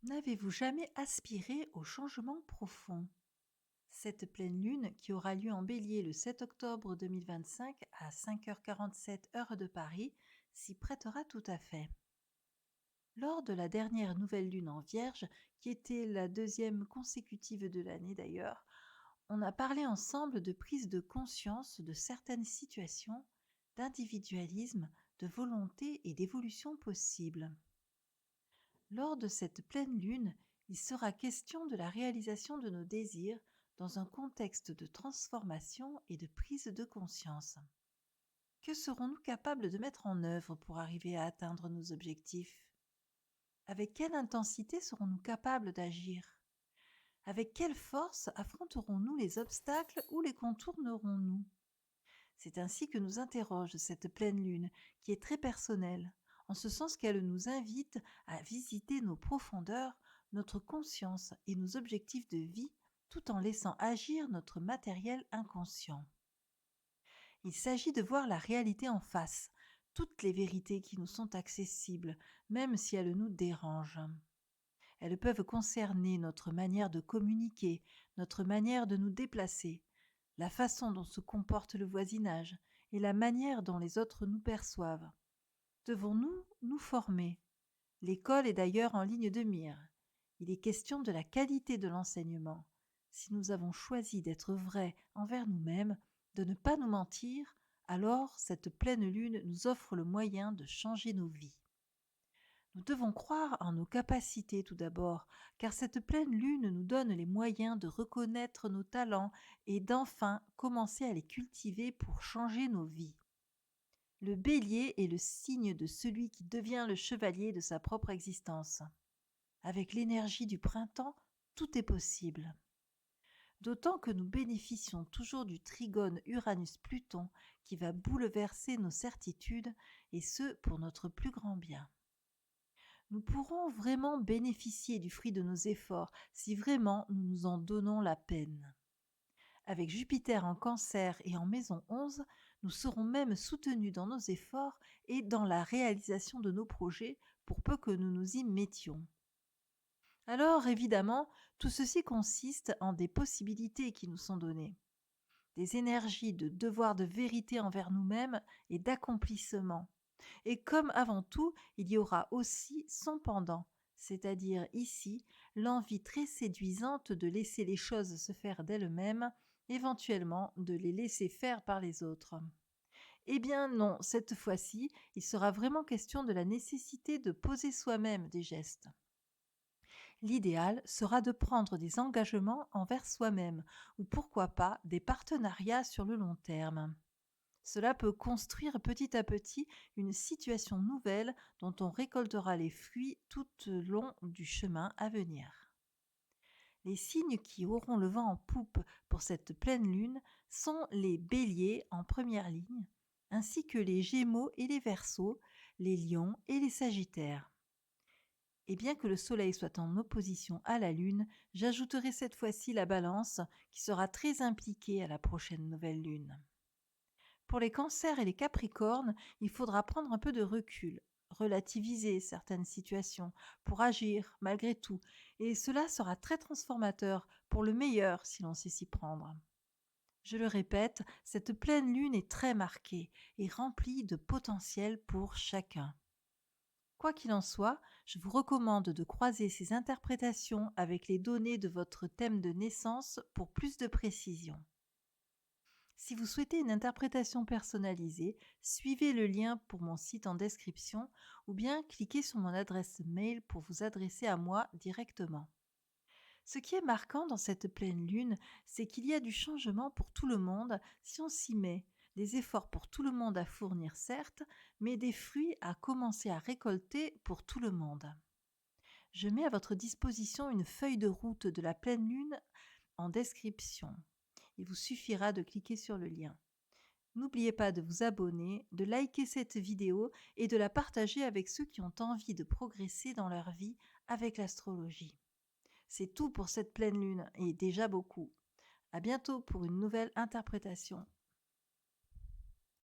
N'avez-vous jamais aspiré au changement profond? Cette pleine lune, qui aura lieu en Bélier le 7 octobre 2025 à 5h47 heure de Paris, s'y prêtera tout à fait. Lors de la dernière nouvelle lune en Vierge, qui était la deuxième consécutive de l'année d'ailleurs, on a parlé ensemble de prise de conscience de certaines situations, d'individualisme, de volonté et d'évolution possible. Lors de cette pleine lune, il sera question de la réalisation de nos désirs dans un contexte de transformation et de prise de conscience. Que serons-nous capables de mettre en œuvre pour arriver à atteindre nos objectifs? Avec quelle intensité serons-nous capables d'agir? Avec quelle force affronterons-nous les obstacles ou les contournerons-nous? C'est ainsi que nous interroge cette pleine lune, qui est très personnelle, en ce sens qu'elle nous invite à visiter nos profondeurs, notre conscience et nos objectifs de vie, tout en laissant agir notre matériel inconscient. Il s'agit de voir la réalité en face, toutes les vérités qui nous sont accessibles, même si elles nous dérangent. Elles peuvent concerner notre manière de communiquer, notre manière de nous déplacer, la façon dont se comporte le voisinage et la manière dont les autres nous perçoivent. Devons-nous nous former? L'école est d'ailleurs en ligne de mire. Il est question de la qualité de l'enseignement. Si nous avons choisi d'être vrais envers nous-mêmes, de ne pas nous mentir, alors cette pleine lune nous offre le moyen de changer nos vies. Nous devons croire en nos capacités tout d'abord, car cette pleine lune nous donne les moyens de reconnaître nos talents et d'enfin commencer à les cultiver pour changer nos vies. Le bélier est le signe de celui qui devient le chevalier de sa propre existence. Avec l'énergie du printemps, tout est possible. D'autant que nous bénéficions toujours du trigone Uranus-Pluton qui va bouleverser nos certitudes, et ce pour notre plus grand bien. Nous pourrons vraiment bénéficier du fruit de nos efforts si vraiment nous nous en donnons la peine. Avec Jupiter en Cancer et en maison 11, nous serons même soutenus dans nos efforts et dans la réalisation de nos projets pour peu que nous nous y mettions. Alors évidemment, tout ceci consiste en des possibilités qui nous sont données, des énergies de devoir de vérité envers nous-mêmes et d'accomplissement. Et comme avant tout, il y aura aussi son pendant, c'est-à-dire ici l'envie très séduisante de laisser les choses se faire d'elles-mêmes, éventuellement de les laisser faire par les autres. Eh bien non, cette fois-ci, il sera vraiment question de la nécessité de poser soi-même des gestes. L'idéal sera de prendre des engagements envers soi-même, ou pourquoi pas des partenariats sur le long terme. Cela peut construire petit à petit une situation nouvelle dont on récoltera les fruits tout au long du chemin à venir. Les signes qui auront le vent en poupe pour cette pleine lune sont les béliers en première ligne, ainsi que les gémeaux et les verseaux, les lions et les sagittaires. Et bien que le soleil soit en opposition à la lune, j'ajouterai cette fois-ci la balance qui sera très impliquée à la prochaine nouvelle lune. Pour les cancers et les capricornes, il faudra prendre un peu de recul, relativiser certaines situations pour agir malgré tout, et cela sera très transformateur pour le meilleur si l'on sait s'y prendre. Je le répète, cette pleine lune est très marquée et remplie de potentiel pour chacun. Quoi qu'il en soit, je vous recommande de croiser ces interprétations avec les données de votre thème de naissance pour plus de précision. Si vous souhaitez une interprétation personnalisée, suivez le lien pour mon site en description ou bien cliquez sur mon adresse mail pour vous adresser à moi directement. Ce qui est marquant dans cette pleine lune, c'est qu'il y a du changement pour tout le monde si on s'y met, des efforts pour tout le monde à fournir certes, mais des fruits à commencer à récolter pour tout le monde. Je mets à votre disposition une feuille de route de la pleine lune en description. Il vous suffira de cliquer sur le lien. N'oubliez pas de vous abonner, de liker cette vidéo et de la partager avec ceux qui ont envie de progresser dans leur vie avec l'astrologie. C'est tout pour cette pleine lune et déjà beaucoup. À bientôt pour une nouvelle interprétation.